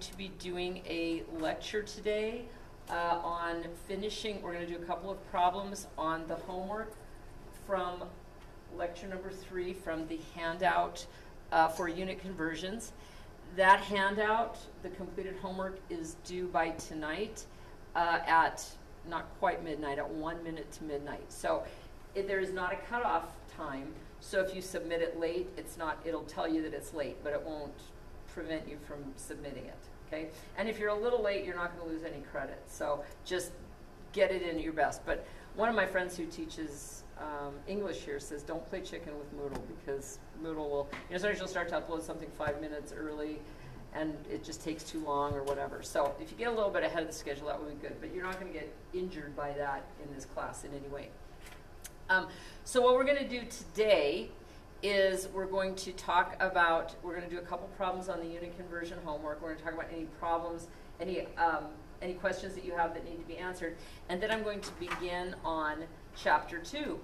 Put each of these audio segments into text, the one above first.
To be doing a lecture today on finishing. We're going to do a couple of problems on the homework from lecture number 3 from the handout for unit conversions. That handout, the completed homework, is due by tonight at not quite midnight, at 1 minute to midnight. So there is not a cutoff time. So if you submit it late, it'll tell you that it's late, but it won't prevent you from submitting it, okay? And if you're a little late, you're not going to lose any credit. So just get it in your best. But one of my friends who teaches English here says don't play chicken with Moodle, because Moodle will, sometimes you'll start to upload something 5 minutes early and it just takes too long or whatever. So if you get a little bit ahead of the schedule, that would be good. But you're not going to get injured by that in this class in any way. So what we're going to do today is we're going to do a couple problems on the unit conversion homework. We're going to talk about any problems, any questions that you have that need to be answered. And then I'm going to begin on chapter 2.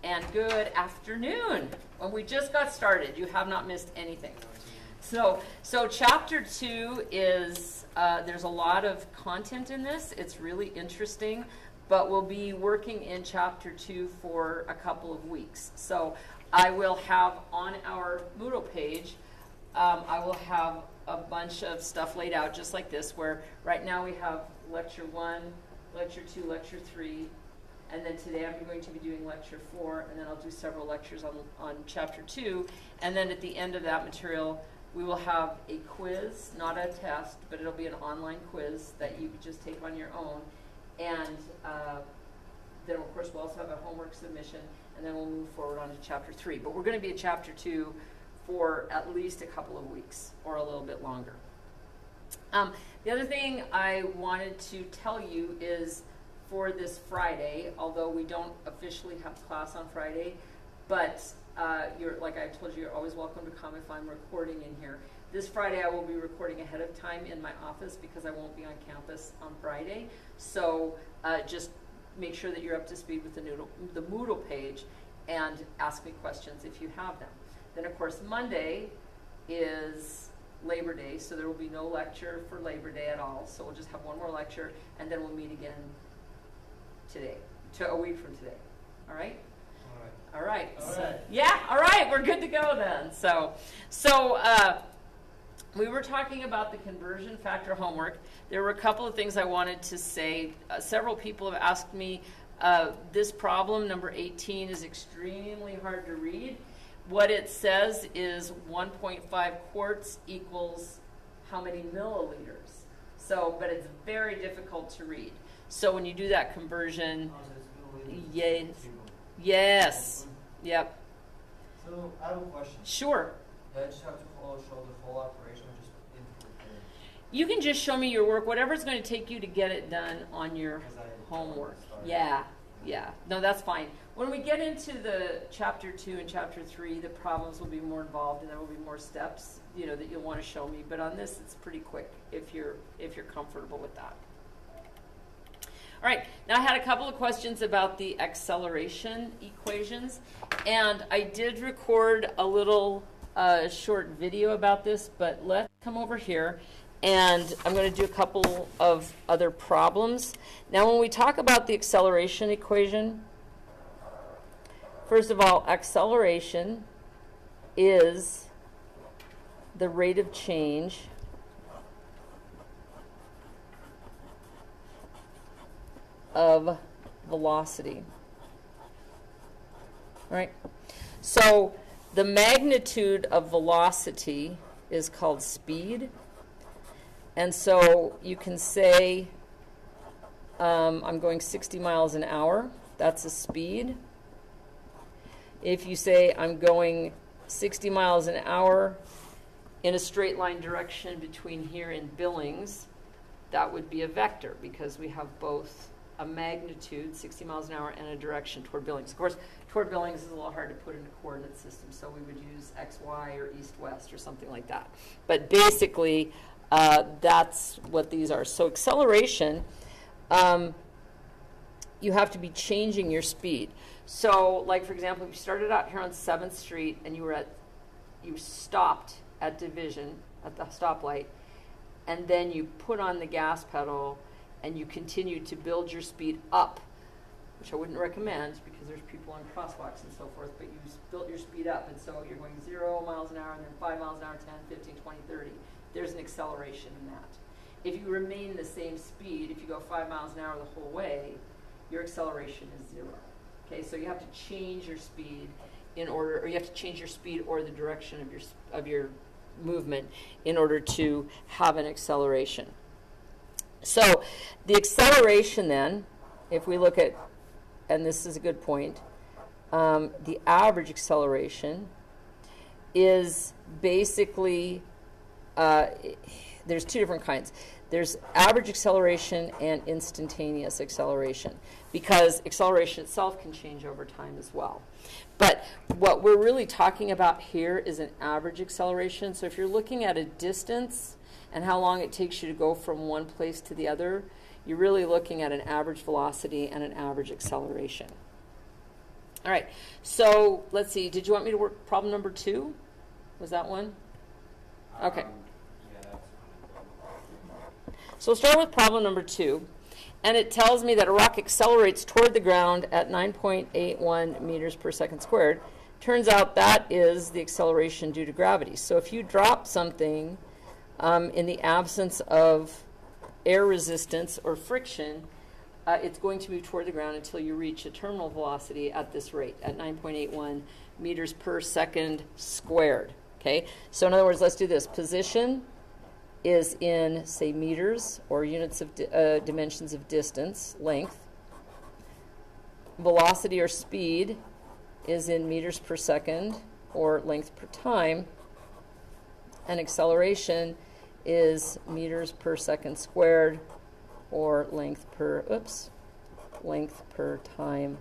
And good afternoon. When we just got started, you have not missed anything. So chapter 2 is, there's a lot of content in this. It's really interesting. But we'll be working in chapter 2 for a couple of weeks. So I will have on our Moodle page, I will have a bunch of stuff laid out just like this, where right now we have lecture 1, lecture 2, lecture 3, and then today I'm going to be doing lecture 4, and then I'll do several lectures on chapter 2, and then at the end of that material, we will have a quiz, not a test, but it'll be an online quiz that you can just take on your own. And then, of course, we'll also have a homework submission, and then we'll move forward on to chapter 3. But we're going to be at chapter 2 for at least a couple of weeks or a little bit longer. The other thing I wanted to tell you is for this Friday, although we don't officially have class on Friday, but like I told you, you're always welcome to come if I'm recording in here. This Friday I will be recording ahead of time in my office because I won't be on campus on Friday. So just make sure that you're up to speed with the Moodle page and ask me questions if you have them. Then, of course, Monday is Labor Day, so there will be no lecture for Labor Day at all. So we'll just have one more lecture, and then we'll meet again a week from today. All right? All right. Yeah, all right. We're good to go then. So we were talking about the conversion factor homework. There were a couple of things I wanted to say. Several people have asked me, this problem, number 18, is extremely hard to read. What it says is 1.5 quarts equals how many milliliters. But it's very difficult to read. So when you do that conversion, yes, yep. So I have a question. Sure. Do I just have to show the whole operation or just input it? You can just show me your work, whatever it's going to take you to get it done on your homework. Yeah. No, that's fine. When we get into the chapter 2 and chapter 3, the problems will be more involved and there will be more steps, that you'll want to show me. But on this, it's pretty quick if you're comfortable with that. All right, now I had a couple of questions about the acceleration equations, and I did record a little short video about this, but let's come over here, and I'm going to do a couple of other problems. Now, when we talk about the acceleration equation, first of all, acceleration is the rate of change of velocity, right? So the magnitude of velocity is called speed. And so you can say I'm going 60 miles an hour. That's a speed. If you say I'm going 60 miles an hour in a straight line direction between here and Billings, that would be a vector because we have both a magnitude, 60 miles an hour, and a direction toward Billings. Of course, toward Billings is a little hard to put in a coordinate system, so we would use x, y, or east-west, or something like that. But basically, that's what these are. So acceleration, you have to be changing your speed. So, like, for example, if you started out here on 7th Street and you stopped at Division, at the stoplight, and then you put on the gas pedal and you continue to build your speed up, which I wouldn't recommend because there's people on crosswalks and so forth, but you built your speed up, and so you're going 0 miles an hour and then 5 miles an hour, 10, 15, 20, 30. There's an acceleration in that. If you remain the same speed, if you go 5 miles an hour the whole way, your acceleration is 0. Okay, so you have to change your speed in order, or you have to change your speed or the direction of your movement in order to have an acceleration. So the acceleration then, if we look at, and this is a good point, the average acceleration is basically, there's two different kinds. There's average acceleration and instantaneous acceleration, because acceleration itself can change over time as well. But what we're really talking about here is an average acceleration. So if you're looking at a distance and how long it takes you to go from one place to the other, you're really looking at an average velocity and an average acceleration. All right, so let's see. Did you want me to work problem number 2? Was that one? Okay. So we'll start with problem number 2. And it tells me that a rock accelerates toward the ground at 9.81 meters per second squared. Turns out that is the acceleration due to gravity. So if you drop something in the absence of air resistance or friction, it's going to move toward the ground until you reach a terminal velocity at this rate, at 9.81 meters per second squared. Okay? So in other words, let's do this. Position is in, say, meters or units of dimensions of distance, length. Velocity or speed is in meters per second or length per time. And acceleration is meters per second squared or length per time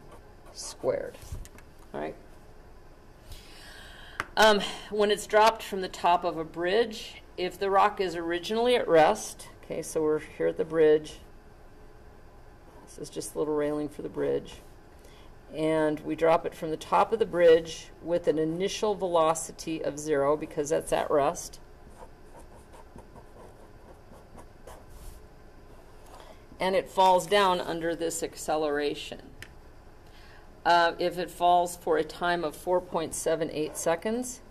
squared. All right. When it's dropped from the top of a bridge, if the rock is originally at rest, okay, so we're here at the bridge. This is just a little railing for the bridge. And we drop it from the top of the bridge with an initial velocity of 0 because that's at rest. And it falls down under this acceleration. If it falls for a time of 4.78 seconds,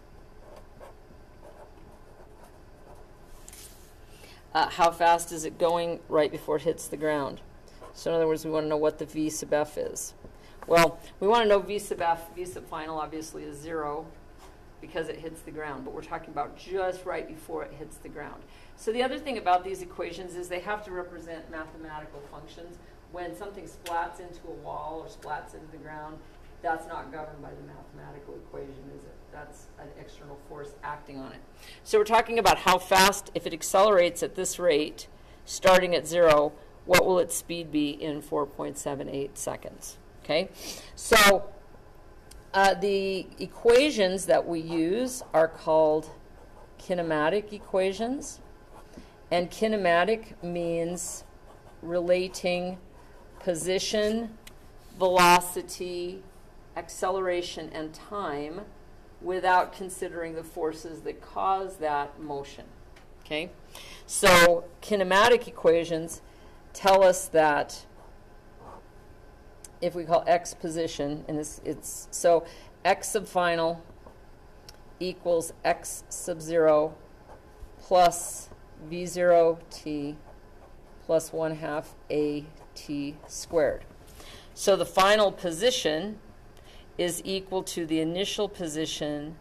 how fast is it going right before it hits the ground? So in other words, we want to know what the V sub f is. Well, we want to know V sub f. V sub final obviously is 0 because it hits the ground, but we're talking about just right before it hits the ground. So the other thing about these equations is they have to represent mathematical functions. When something splats into a wall or splats into the ground, that's not governed by the mathematical equation, is it? That's an external force acting on it. So we're talking about how fast, if it accelerates at this rate, starting at 0, what will its speed be in 4.78 seconds? Okay, so the equations that we use are called kinematic equations. And kinematic means relating position, velocity, acceleration, and time without considering the forces that cause that motion. Okay? So kinematic equations tell us that if we call x position, and so x sub final equals x sub 0 plus v0t plus 1/2 at squared. So the final position is equal to the initial position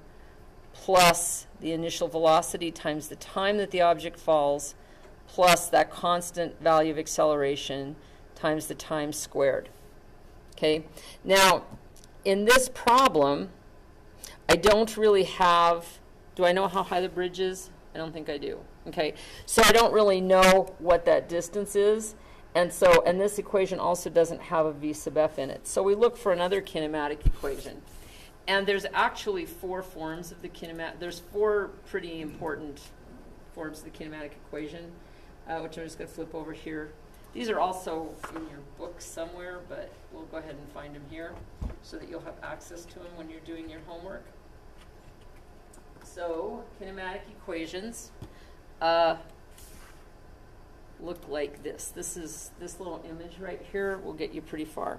plus the initial velocity times the time that the object falls plus that constant value of acceleration times the time squared. Okay, now in this problem, I don't really have, do I know how high the bridge is? I don't think I do. Okay, so I don't really know what that distance is, and this equation also doesn't have a v sub f in it. So we look for another kinematic equation, and there's actually 4 forms of the kinematic. There's 4 pretty important forms of the kinematic equation, which I'm just going to flip over here. These are also in your book somewhere, but we'll go ahead and find them here so that you'll have access to them when you're doing your homework. So, kinematic equations. look like this. This little image right here will get you pretty far.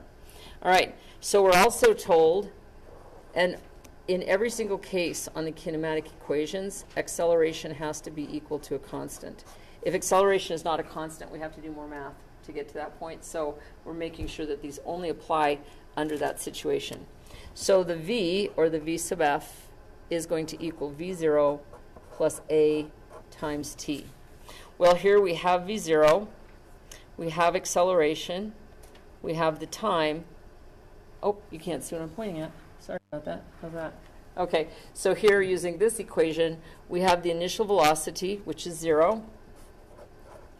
All right, so we're also told, and in every single case on the kinematic equations, acceleration has to be equal to a constant. If acceleration is not a constant, we have to do more math to get to that point. So we're making sure that these only apply under that situation. So the v, or the v sub f, is going to equal v0 plus a times t. Well, here we have v0, we have acceleration, we have the time. Oh, you can't see what I'm pointing at. Sorry about that. How's that? Okay, so here using this equation, we have the initial velocity, which is 0.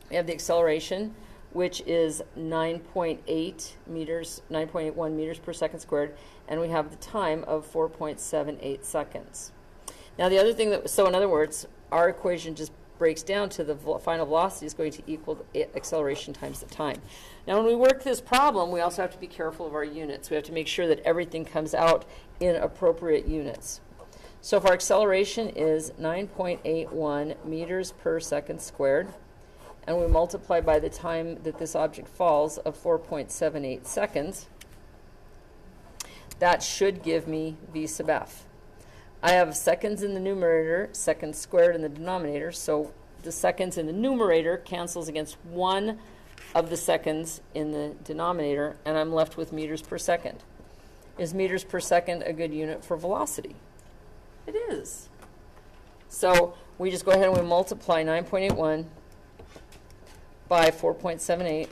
We have the acceleration, which is 9.8 meters, 9.81 meters per second squared, and we have the time of 4.78 seconds. Now the other thing that, so in other words, our equation just breaks down to the final velocity is going to equal the acceleration times the time. Now when we work this problem, we also have to be careful of our units. We have to make sure that everything comes out in appropriate units. So if our acceleration is 9.81 meters per second squared, and we multiply by the time that this object falls of 4.78 seconds, that should give me v sub f. I have seconds in the numerator, seconds squared in the denominator, so the seconds in the numerator cancels against one of the seconds in the denominator, and I'm left with meters per second. Is meters per second a good unit for velocity? It is. So we just go ahead and we multiply 9.81 by 4.78,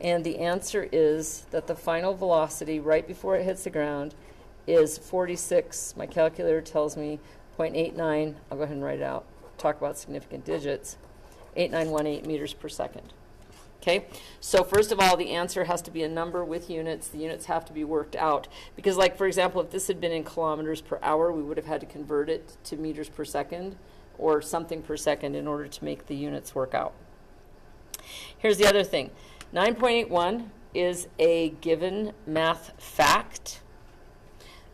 and the answer is that the final velocity right before it hits the ground is 46, my calculator tells me, 0.89, I'll go ahead and write it out, talk about significant digits, 8918 meters per second. Okay, so first of all, the answer has to be a number with units. The units have to be worked out. Because like, for example, if this had been in kilometers per hour, we would have had to convert it to meters per second or something per second in order to make the units work out. Here's the other thing. 9.81 is a given math fact.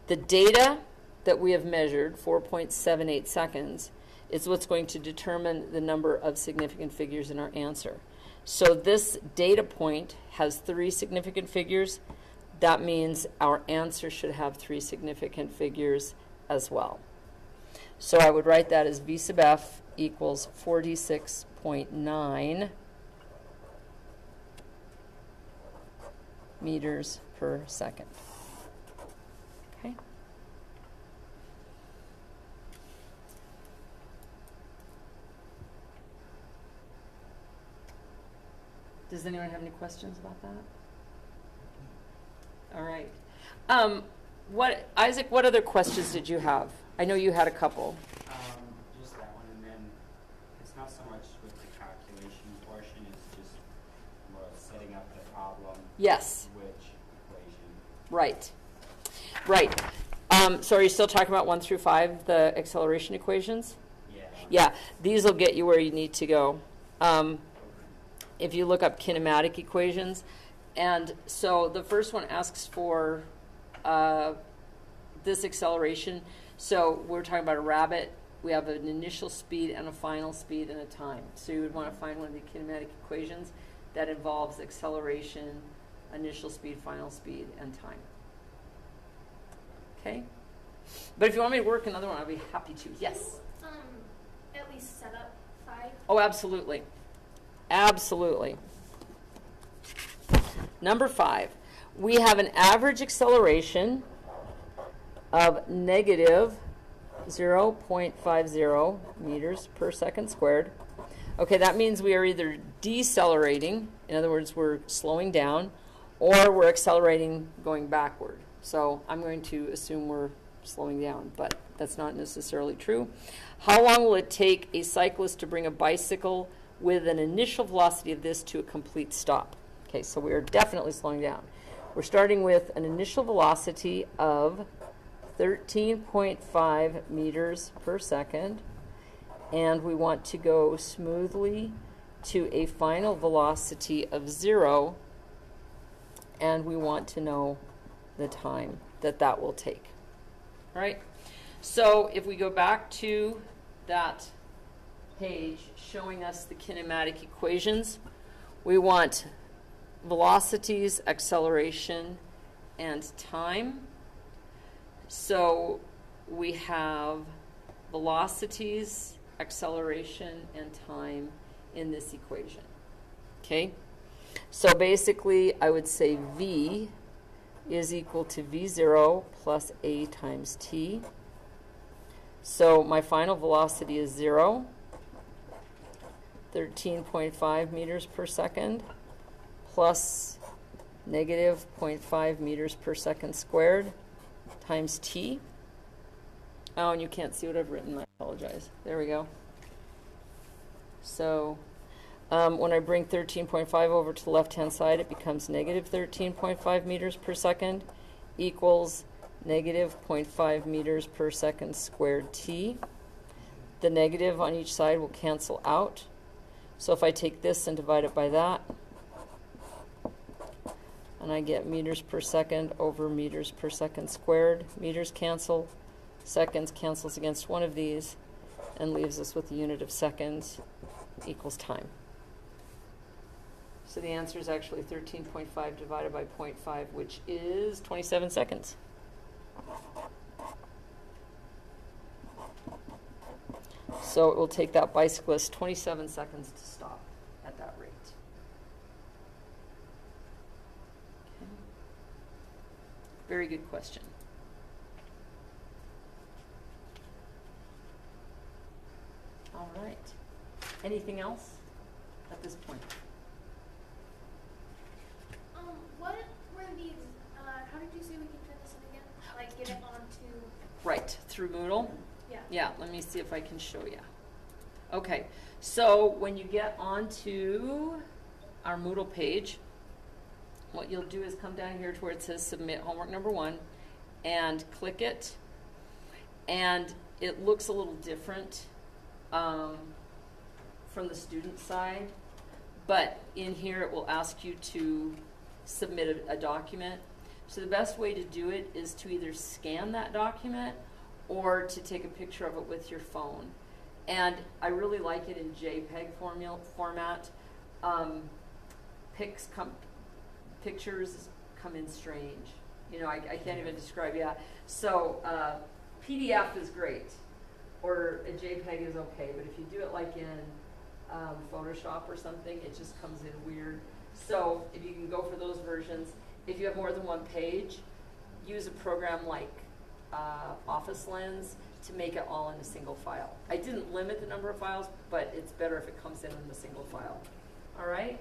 The data that we have measured, 4.78 seconds, is what's going to determine the number of significant figures in our answer. So this data point has 3 significant figures. That means our answer should have 3 significant figures as well. So I would write that as v sub f equals 46.9 meters per second. Okay. Does anyone have any questions about that? All right. Isaac, what other questions did you have? I know you had a couple. Just that one, and then it's not so much with the calculation portion, it's just more of setting up the problem. Yes. Which equation? Right. Right. So are you still talking about 1 through 5, the acceleration equations? Yeah. Yeah. These will get you where you need to go. If you look up kinematic equations, and so the first one asks for this acceleration. So we're talking about a rabbit. We have an initial speed and a final speed and a time. So you would want to find one of the kinematic equations that involves acceleration, initial speed, final speed, and time. Okay? But if you want me to work another one, I'll be happy to. Yes? At least set up 5. Oh, absolutely. Absolutely. Number 5. We have an average acceleration of negative 0.50 meters per second squared. Okay, that means we are either decelerating, in other words, we're slowing down, or we're accelerating going backward. So I'm going to assume we're slowing down, but that's not necessarily true. How long will it take a cyclist to bring a bicycle with an initial velocity of this to a complete stop? Okay, so we are definitely slowing down. We're starting with an initial velocity of 13.5 meters per second, and we want to go smoothly to a final velocity of 0, and we want to know the time that that will take. All right? So if we go back to that page showing us the kinematic equations. We want velocities, acceleration, and time. So we have velocities, acceleration, and time in this equation. Okay? So basically, I would say V is equal to V0 plus A times T. So my final velocity is 0, 13.5 meters per second, plus negative 0.5 meters per second squared times T. Oh, and you can't see what I've written. I apologize. There we go. So when I bring 13.5 over to the left-hand side, it becomes negative 13.5 meters per second equals negative 0.5 meters per second squared T. The negative on each side will cancel out. So if I take this and divide it by that, and I get meters per second over meters per second squared. Meters cancel. Seconds cancels against one of these and leaves us with the unit of seconds equals time. So the answer is actually 13.5 divided by 0.5, which is 27 seconds. So it will take that bicyclist 27 seconds to stop at that rate. Okay. Very good question. All right. Anything else at this point? What were these, how did you say we can turn this in again? Like get it onto, Right, through Moodle? yeah. Yeah, let me see if I can show you. Okay, so when you get onto our Moodle page, what you'll do is come down here to where it says Submit Homework Number 1 and click it. And it looks a little different from the student side, but in here it will ask you to submit a document. So the best way to do it is to either scan that document or to take a picture of it with your phone. And I really like it in JPEG format. Pictures come in strange. You know, I can't even describe, yeah. So PDF is great, or a JPEG is okay, but if you do it like in Photoshop or something, it just comes in weird. So if you can go for those versions, if you have more than one page, use a program like Office Lens to make it all in a single file. I didn't limit the number of files, but it's better if it comes in a single file. All right?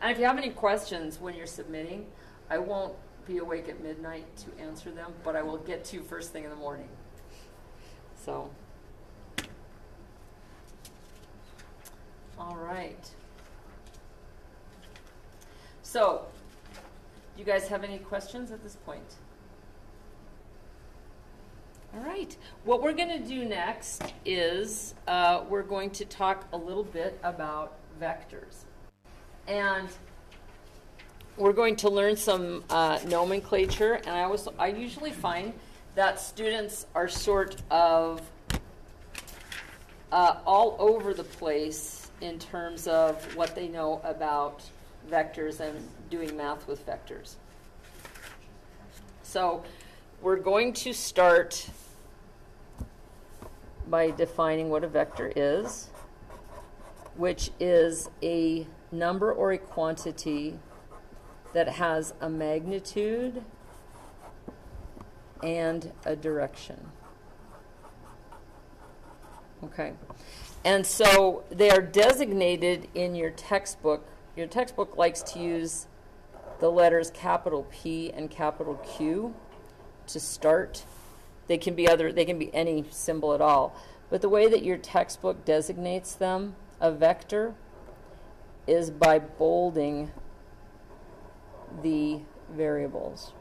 And if you have any questions when you're submitting, I won't be awake at midnight to answer them, but I will get to you first thing in the morning. So, all right. So, do you guys have any questions at this point? All right. What we're going to do next is we're going to talk a little bit about vectors. And we're going to learn some nomenclature. And I usually find that students are sort of all over the place in terms of what they know about vectors and doing math with vectors. So we're going to start by defining what a vector is, which is a number or a quantity that has a magnitude and a direction. Okay. And so they are designated in your textbook. Your textbook likes to use the letters capital P and capital Q to start. They can be any symbol at all. But the way that your textbook designates them, a vector, is by bolding the variables.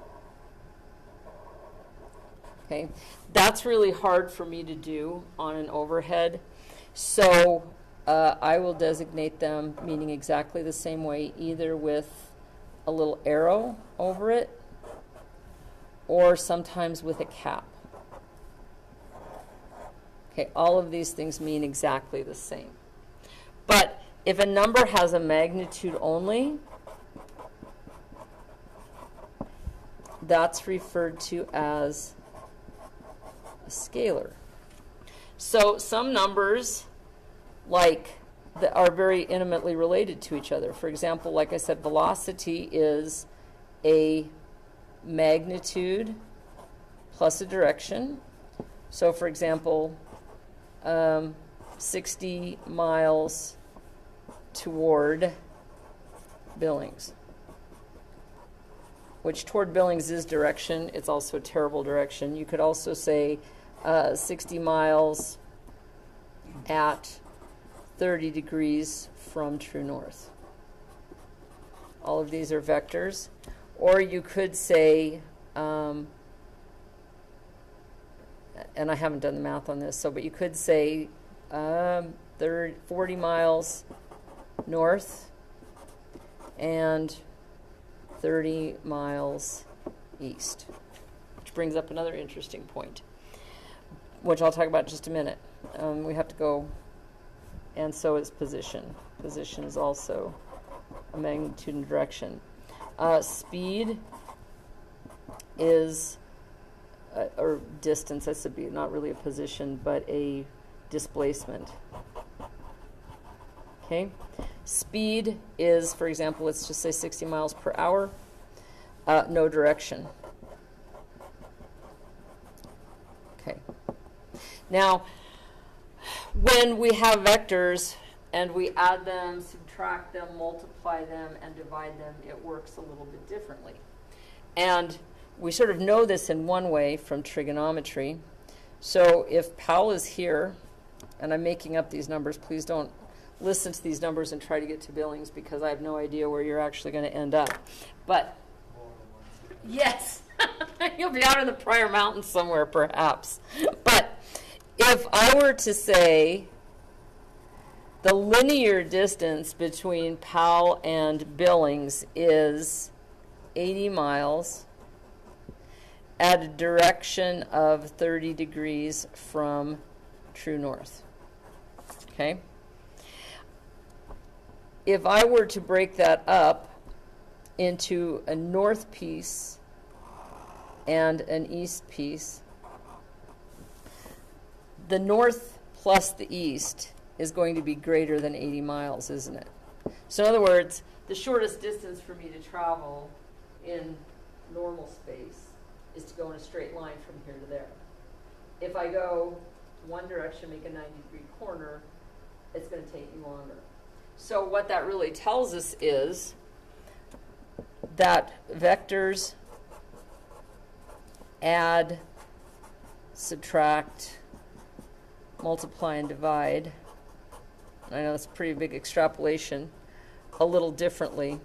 Okay, that's really hard for me to do on an overhead. So I will designate them meaning exactly the same way, either with a little arrow over it or sometimes with a cap. Okay, all of these things mean exactly the same. But if a number has a magnitude only, that's referred to as a scalar. So some numbers that are very intimately related to each other. For example, like I said, velocity is a magnitude plus a direction. So for example, 60 miles toward Billings, which toward Billings is direction. It's also a terrible direction. You could also say 60 miles at 30 degrees from true north. All of these are vectors. Or you could say, and I haven't done the math on this, but you could say 40 miles north and 30 miles east, which brings up another interesting point, which I'll talk about in just a minute. We have to go, and so is position. Position is also a magnitude and direction. Speed is, or distance, that should be not really a position, but a displacement. Okay? Speed is, for example, let's just say 60 miles per hour, no direction. Okay. Now, when we have vectors and we add them, subtract them, multiply them, and divide them, it works a little bit differently. And we sort of know this in one way from trigonometry. So if Powell is here, and I'm making up these numbers, please don't listen to these numbers and try to get to Billings, because I have no idea where you're actually going to end up. But yes, you'll be out in the Pryor Mountains somewhere, perhaps. But if I were to say the linear distance between Powell and Billings is 80 miles at a direction of 30 degrees from true north. Okay? If I were to break that up into a north piece and an east piece, the north plus the east is going to be greater than 80 miles, isn't it? So in other words, the shortest distance for me to travel in normal space is to go in a straight line from here to there. If I go one direction, make a 90-degree corner, it's going to take me longer. So what that really tells us is that vectors add, subtract, multiply, and divide. I know it's a pretty big extrapolation, a little differently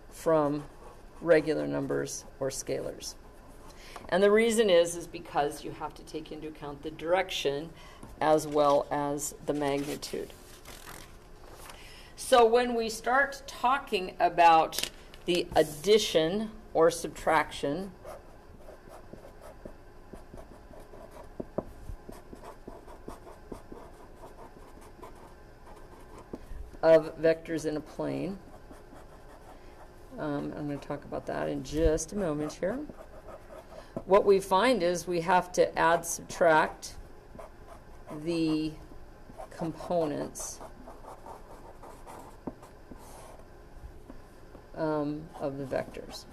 from regular numbers or scalars. And the reason is because you have to take into account the direction as well as the magnitude. So when we start talking about the addition or subtraction of vectors in a plane, I'm going to talk about that in just a moment here. What we find is we have to add, subtract the components of the vectors.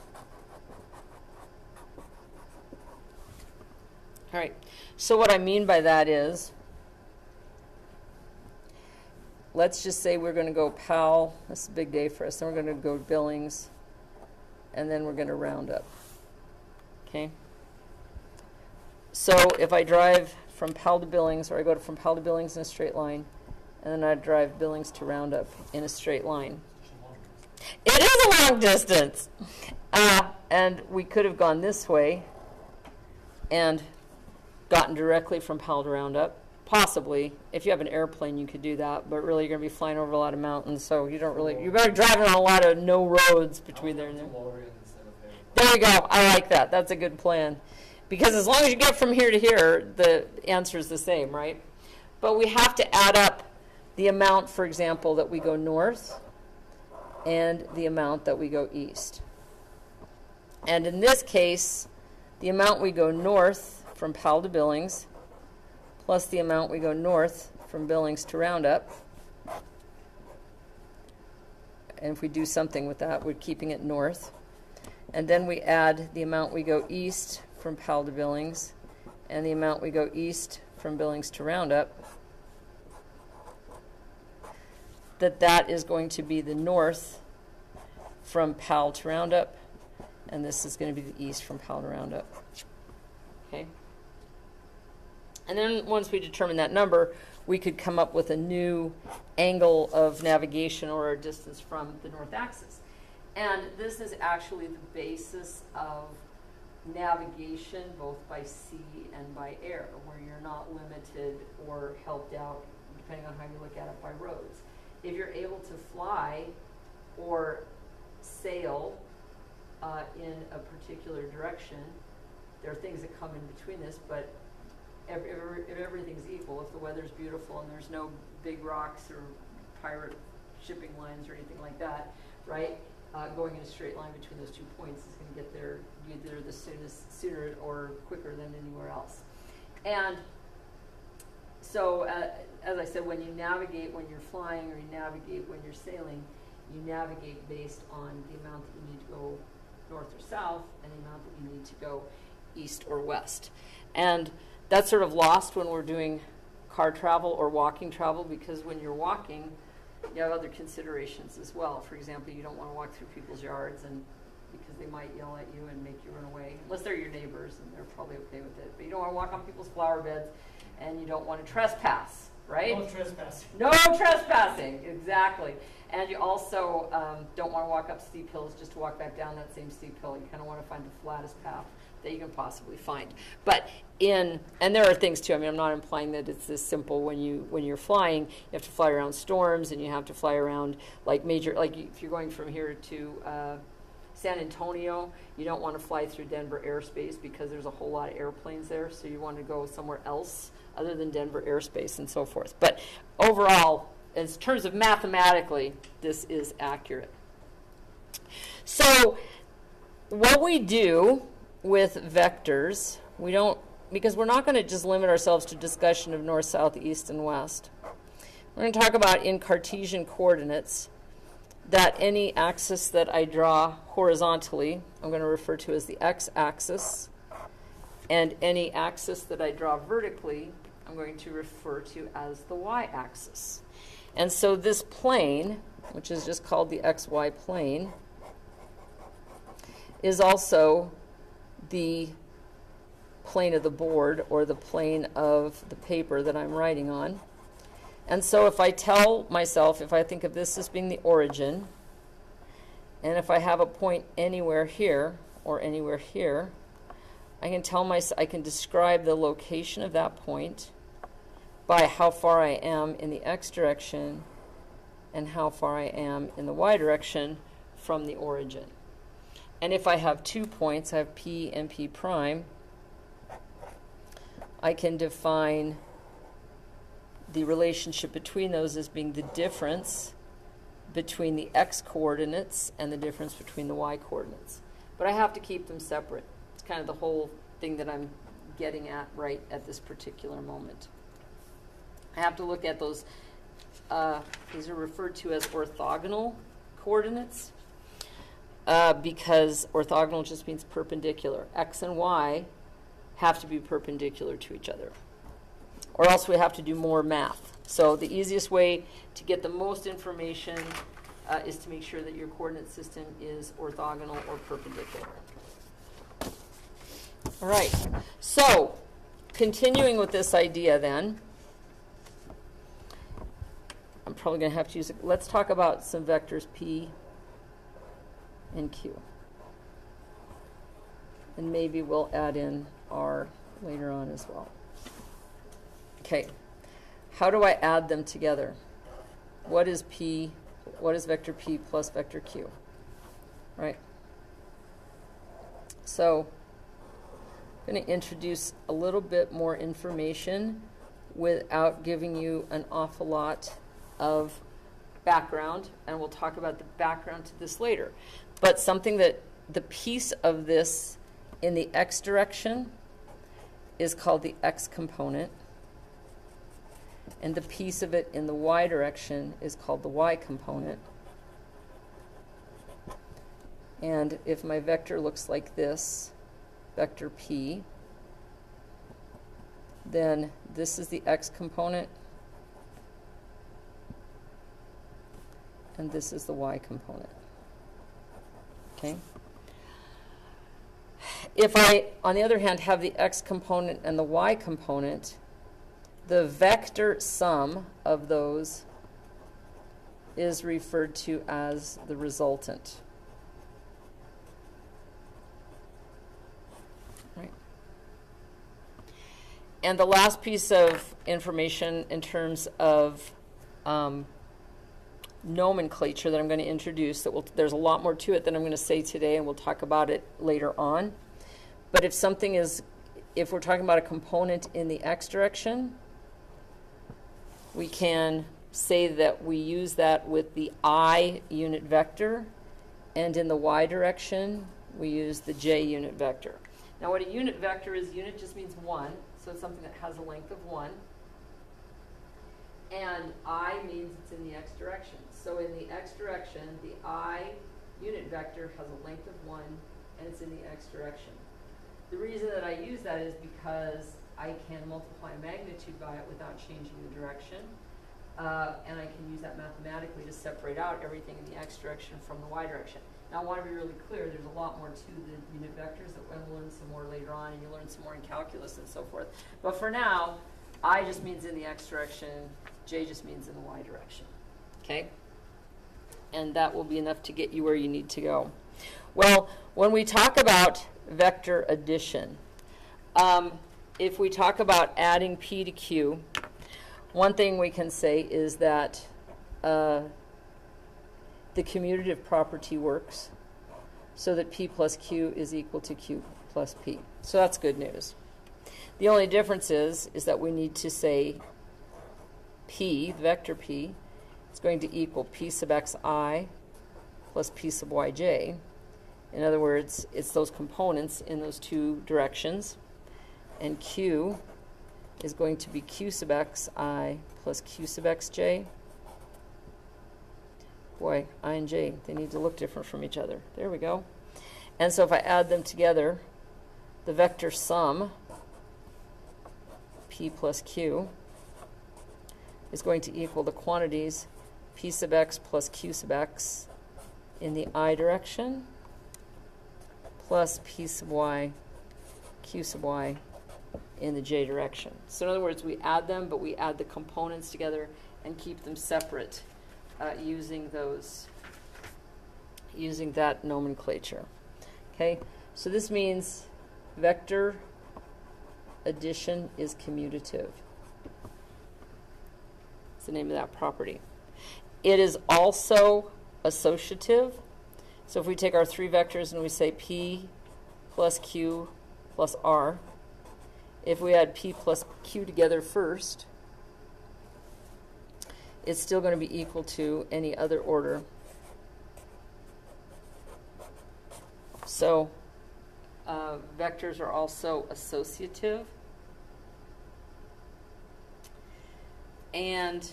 All right, so what I mean by that is, let's just say we're going to go Powell. This is a big day for us. Then we're going to go Billings, and then we're going to round up. Okay? So if I drive from Powell to Billings, or I go from Powell to Billings in a straight line, and then I drive Billings to Roundup in a straight line. It is a long distance. And we could have gone this way and gotten directly from Powell to Roundup. Possibly. If you have an airplane, you could do that, but really you're going to be flying over a lot of mountains, so you don't really, you're better driving on a lot of no roads between there and there. There you go. I like that. That's a good plan. Because as long as you get from here to here, the answer is the same, right? But we have to add up the amount, for example, that we go north and the amount that we go east. And in this case, the amount we go north from Powell to Billings plus the amount we go north from Billings to Roundup. And if we do something with that, we're keeping it north. And then we add the amount we go east from Powell to Billings and the amount we go east from Billings to Roundup. That is going to be the north from Powell to Roundup, and this is going to be the east from Powell to Roundup. Okay? And then once we determine that number, we could come up with a new angle of navigation or a distance from the north axis. And this is actually the basis of navigation both by sea and by air, where you're not limited or helped out, depending on how you look at it, by roads. If you're able to fly or sail in a particular direction, there are things that come in between this, but if everything's equal, if the weather's beautiful and there's no big rocks or pirate shipping lines or anything like that, right? Going in a straight line between those 2 points is going to get there either the sooner or quicker than anywhere else. And so, as I said, when you navigate when you're flying or you navigate when you're sailing, you navigate based on the amount that you need to go north or south and the amount that you need to go east or west. And that's sort of lost when we're doing car travel or walking travel, because when you're walking, you have other considerations as well. For example, you don't want to walk through people's yards and because they might yell at you and make you run away, unless they're your neighbors and they're probably okay with it. But you don't want to walk on people's flower beds, and you don't want to trespass, right? No trespassing. No trespassing, exactly. And you also don't want to walk up steep hills just to walk back down that same steep hill. You kind of want to find the flattest path that you can possibly find. But and there are things too. I mean, I'm not implying that it's this simple. When you're flying, you have to fly around storms, and you have to fly around like if you're going from here to San Antonio, you don't want to fly through Denver airspace because there's a whole lot of airplanes there. So you want to go somewhere else other than Denver airspace and so forth. But overall, in terms of mathematically, this is accurate. So what we do with vectors, because we're not going to just limit ourselves to discussion of north, south, east, and west. We're going to talk about in Cartesian coordinates that any axis that I draw horizontally, I'm going to refer to as the x-axis, and any axis that I draw vertically, I'm going to refer to as the y-axis. And so this plane, which is just called the xy plane, is also the plane of the board or the plane of the paper that I'm writing on. And so if I tell myself, if I think of this as being the origin, and if I have a point anywhere here or anywhere here, I can describe the location of that point by how far I am in the x direction and how far I am in the y direction from the origin. And if I have 2 points, I have P and P prime, I can define the relationship between those as being the difference between the x coordinates and the difference between the y coordinates. But I have to keep them separate. It's kind of the whole thing that I'm getting at right at this particular moment. I have to look at those, these are referred to as orthogonal coordinates, because orthogonal just means perpendicular. X and y have to be perpendicular to each other, or else we have to do more math. So the easiest way to get the most information is to make sure that your coordinate system is orthogonal or perpendicular. All right, so continuing with this idea then, I'm probably going to have to use it. Let's talk about some vectors P and Q. And maybe we'll add in R later on as well. Okay, how do I add them together? What is P? What is vector P plus vector Q? Right? So I'm going to introduce a little bit more information without giving you an awful lot of background, and we'll talk about the background to this later. But something that the piece of this in the x direction is called the x component, and the piece of it in the y direction is called the y component. And if my vector looks like this, vector p, then this is the x component, and this is the y component. Okay? If I, on the other hand, have the x component and the y component, the vector sum of those is referred to as the resultant. Right. And the last piece of information in terms of nomenclature that I'm going to introduce, there's a lot more to it than I'm going to say today, and we'll talk about it later on. But if we're talking about a component in the x direction, we can say that we use that with the I unit vector, and in the y direction, we use the j unit vector. Now what a unit vector is, unit just means one, so it's something that has a length of 1. And I means it's in the x direction. So in the x direction, the I unit vector has a length of 1, and it's in the x direction. The reason that I use that is because I can multiply magnitude by it without changing the direction. And I can use that mathematically to separate out everything in the x direction from the y direction. Now I want to be really clear, there's a lot more to the unit vectors that we'll learn some more later on, and you'll learn some more in calculus and so forth. But for now, I just means in the x direction, j just means in the y direction. Okay? And that will be enough to get you where you need to go. Well, when we talk about vector addition, if we talk about adding p to q, one thing we can say is that the commutative property works so that p plus q is equal to q plus p. So that's good news. The only difference is that we need to say p, the vector p, is going to equal p sub xi plus p sub yj. In other words, it's those components in those two directions. And q is going to be q sub xi plus q sub xj. Boy, I and j, they need to look different from each other. There we go. And so if I add them together, the vector sum, p plus q, is going to equal the quantities p sub x plus q sub x in the I direction plus p sub y, q sub y in the j direction. So in other words, we add them, but we add the components together and keep them separate using that nomenclature. Okay, so this means vector addition is commutative. It's the name of that property. It is also associative. So if we take our three vectors and we say p plus q plus r, if we add p plus q together first, it's still going to be equal to any other order. So vectors are also associative. And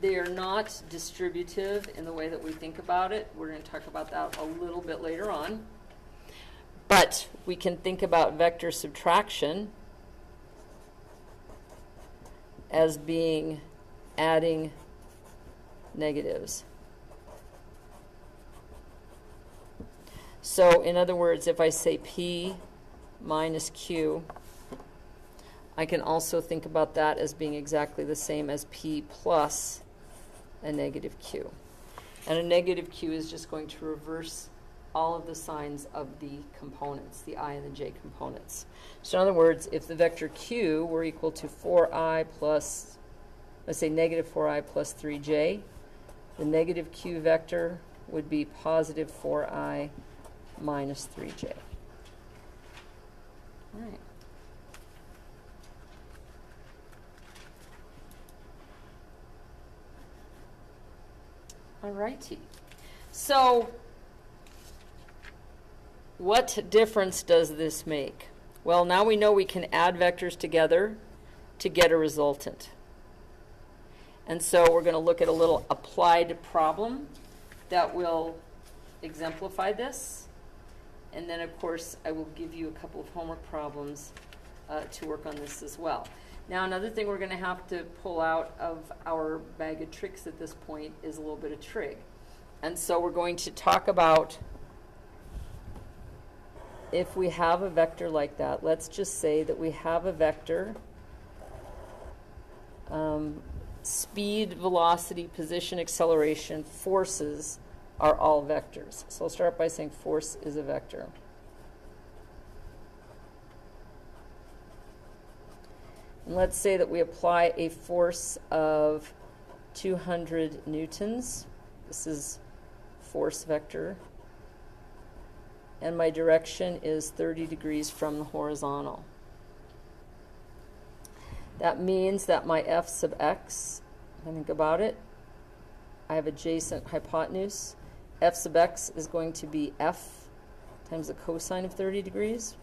they are not distributive in the way that we think about it. We're going to talk about that a little bit later on. But we can think about vector subtraction as being adding negatives. So in other words, if I say p minus q, I can also think about that as being exactly the same as p plus a negative q. And a negative q is just going to reverse all of the signs of the components, the I and the j components. So in other words, if the vector q were equal to 4i plus, let's say negative 4i plus 3j, the negative q vector would be positive 4i minus 3j. All right. All righty. So, what difference does this make? Well, now we know we can add vectors together to get a resultant. And so we're going to look at a little applied problem that will exemplify this. And then, of course, I will give you a couple of homework problems to work on this as well. Now, another thing we're going to have to pull out of our bag of tricks at this point is a little bit of trig. And so we're going to talk about if we have a vector like that. Let's just say that we have a vector, speed, velocity, position, acceleration, forces are all vectors. So I'll start by saying force is a vector. And let's say that we apply a force of 200 newtons. This is force vector. And my direction is 30 degrees from the horizontal. That means that my f sub x, if I think about it, I have adjacent hypotenuse. F sub x is going to be f times the cosine of 30 degrees.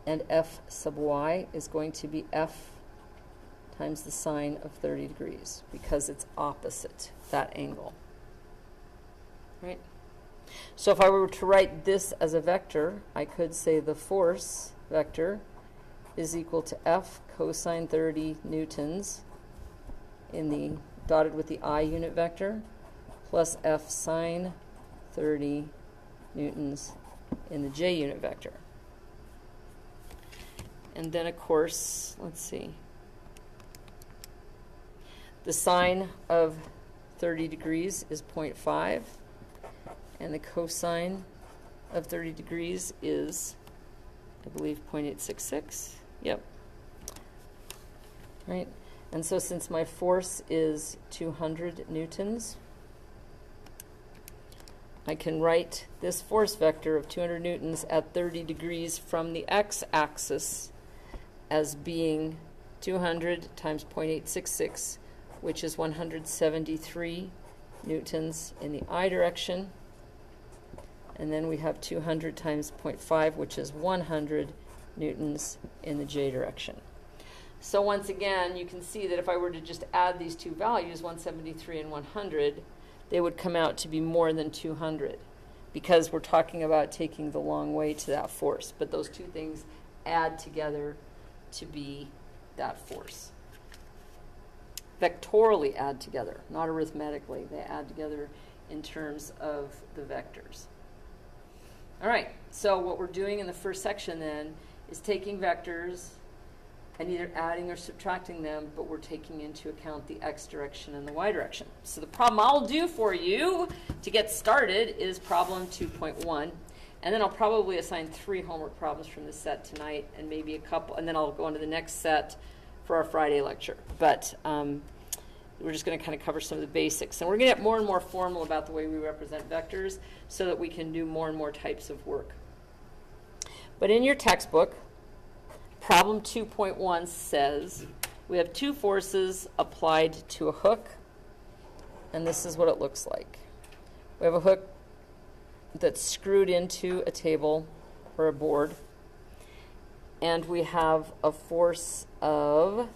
And f sub y is going to be f times the sine of 30 degrees because it's opposite that angle. Right? So if I were to write this as a vector, I could say the force vector is equal to f cosine 30 newtons in the dotted with the I unit vector plus f sine 30 newtons in the j unit vector. And then, of course, let's see. The sine of 30 degrees is 0.5, and the cosine of 30 degrees is, I believe, 0.866. Yep. Right? And so since my force is 200 newtons, I can write this force vector of 200 newtons at 30 degrees from the x-axis as being 200 times 0.866, which is 173 newtons in the I direction. And then we have 200 times 0.5, which is 100 newtons in the j direction. So once again, you can see that if I were to just add these two values, 173 and 100, they would come out to be more than 200 because we're talking about taking the long way to that force. But those two things add together to be that force. Vectorially add together, not arithmetically. They add together in terms of the vectors. All right, so what we're doing in the first section then is taking vectors and either adding or subtracting them, but we're taking into account the x direction and the y direction. So the problem I'll do for you to get started is problem 2.1. And then I'll probably assign 3 homework problems from this set tonight and maybe a couple, and then I'll go on to the next set for our Friday lecture. But we're just going to kind of cover some of the basics. And we're going to get more and more formal about the way we represent vectors so that we can do more and more types of work. But in your textbook, problem 2.1 says we have 2 forces applied to a hook, and this is what it looks like. We have a hook that's screwed into a table or a board, and we have a force of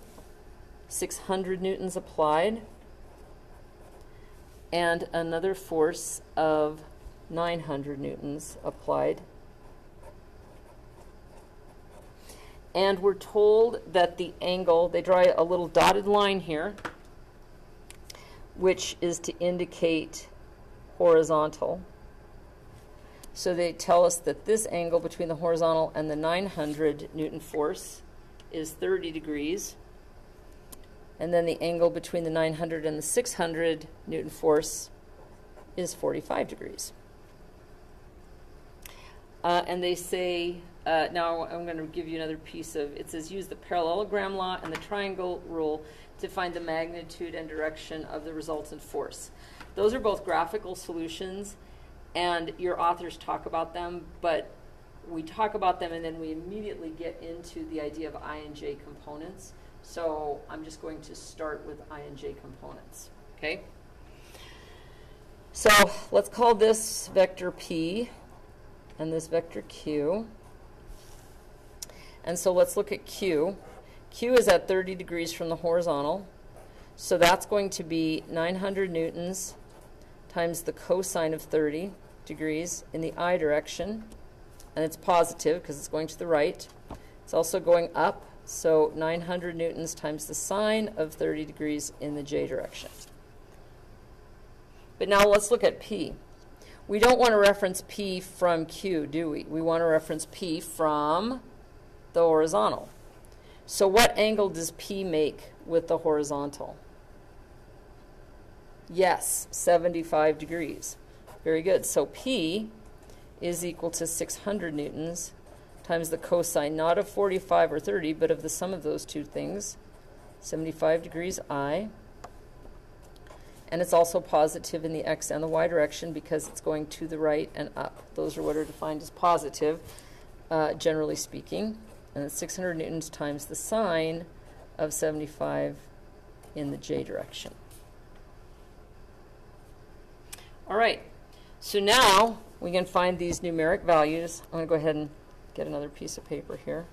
600 newtons applied and another force of 900 newtons applied. And we're told that the angle, they draw a little dotted line here, which is to indicate horizontal. So they tell us that this angle between the horizontal and the 900 Newton force is 30 degrees. And then the angle between the 900 and the 600 Newton force is 45 degrees. And they say, now I'm going to give you another piece of, it says use the parallelogram law and the triangle rule to find the magnitude and direction of the resultant force. Those are both graphical solutions, and your authors talk about them, but we talk about them and then we immediately get into the idea of I and J components. So I'm just going to start with I and J components, okay? So let's call this vector P and this vector Q. And so let's look at Q. Q is at 30 degrees from the horizontal. So that's going to be 900 newtons times the cosine of 30 degrees in the I direction. And it's positive because it's going to the right. It's also going up. So 900 newtons times the sine of 30 degrees in the J direction. But now let's look at P. We don't want to reference P from Q, do we? We want to reference P from the horizontal. So what angle does P make with the horizontal? Yes, 75 degrees. Very good. So P is equal to 600 newtons times the cosine, not of 45 or 30, but of the sum of those two things, 75 degrees I. And it's also positive in the x and the y direction because it's going to the right and up. Those are what are defined as positive, generally speaking. And it's 600 newtons times the sine of 75 in the J direction. All right, so now we can find these numeric values. I'm going to go ahead and get another piece of paper here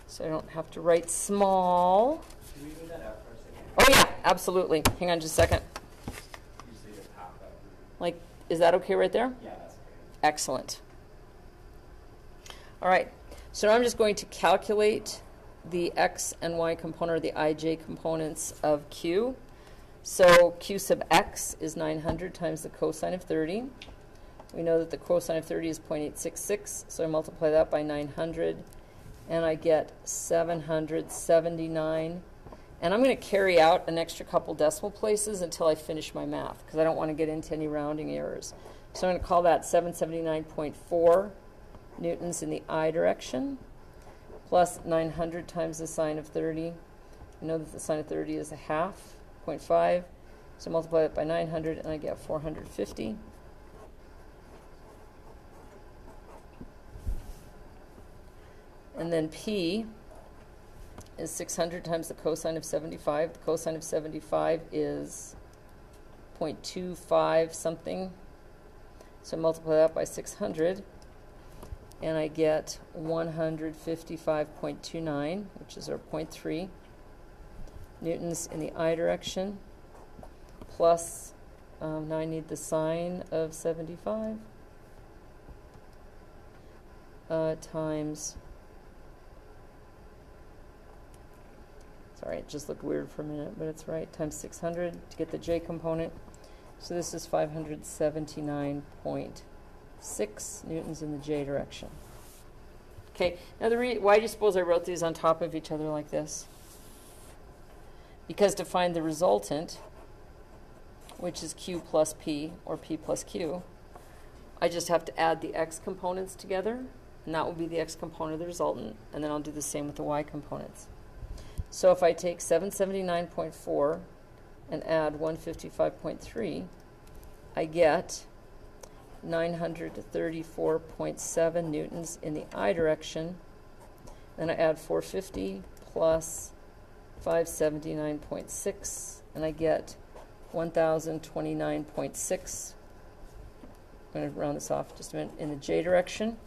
so I don't have to write small. Can we move that out for a second? Oh yeah, absolutely. Hang on just a second. Usually the pop up. Like, is that okay right there? Yeah, that's okay. Excellent. All right, so now I'm just going to calculate the x and y component, or the ij components of Q. So Q sub x is 900 times the cosine of 30. We know that the cosine of 30 is 0.866, so I multiply that by 900, and I get 779. And I'm going to carry out an extra couple decimal places until I finish my math, because I don't want to get into any rounding errors. So I'm going to call that 779.4 newtons in the I direction, plus 900 times the sine of 30. I know that the sine of 30 is a half, 0.5. So multiply that by 900, and I get 450. And then P is 600 times the cosine of 75. The cosine of 75 is 0.25 something. So multiply that by 600, and I get 155.29, which is our 0.3 newtons in the I direction, plus, now I need the sine of 75 times, sorry, it just looked weird for a minute, but it's right, times 600 to get the J component. So this is 579.6 newtons in the J direction. Okay, now why do you suppose I wrote these on top of each other like this? Because to find the resultant, which is Q plus P, or P plus Q, I just have to add the x components together, and that will be the x component of the resultant, and then I'll do the same with the y components. So if I take 779.4 and add 155.3, I get 934.7 newtons in the I direction. Then I add 450 plus 579.6, and I get 1,029.6. I'm going to round this off just a minute, in the J direction.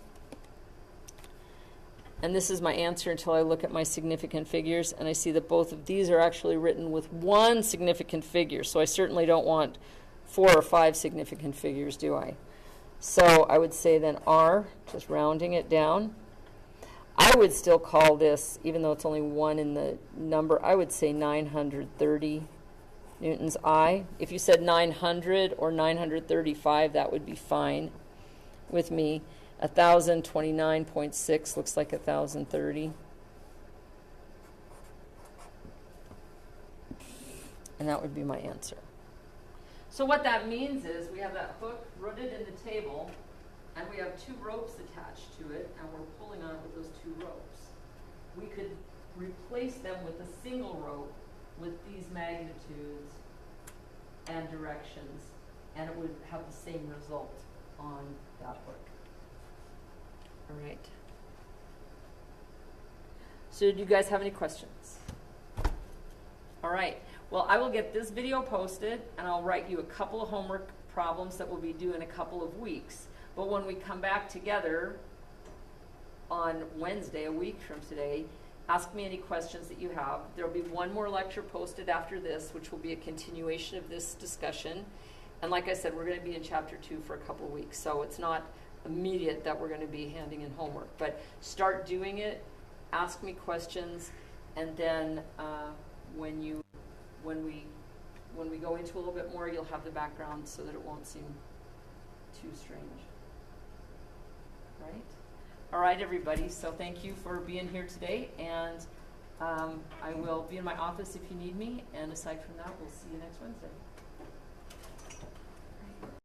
And this is my answer until I look at my significant figures, and I see that both of these are actually written with one significant figure. So I certainly don't want 4 or 5 significant figures, do I? So I would say then R, just rounding it down. I would still call this, even though it's only 1 in the number, I would say 930 newtons I. If you said 900 or 935, that would be fine with me. 1,029.6 looks like 1,030. And that would be my answer. So what that means is we have that hook rooted in the table, and we have 2 ropes attached to it, and we're pulling on it with those 2 ropes. We could replace them with a single rope with these magnitudes and directions, and it would have the same result on that hook. All right. So do you guys have any questions? All right. Well, I will get this video posted, and I'll write you a couple of homework problems that we'll be due in a couple of weeks. But when we come back together on Wednesday, a week from today, ask me any questions that you have. There will be one more lecture posted after this, which will be a continuation of this discussion. And like I said, we're going to be in Chapter 2 for a couple of weeks, so it's not immediate that we're going to be handing in homework. But start doing it, ask me questions, and then when we go into a little bit more, you'll have the background so that it won't seem too strange. Right? All right, everybody. So thank you for being here today, and I will be in my office if you need me. And aside from that, we'll see you next Wednesday.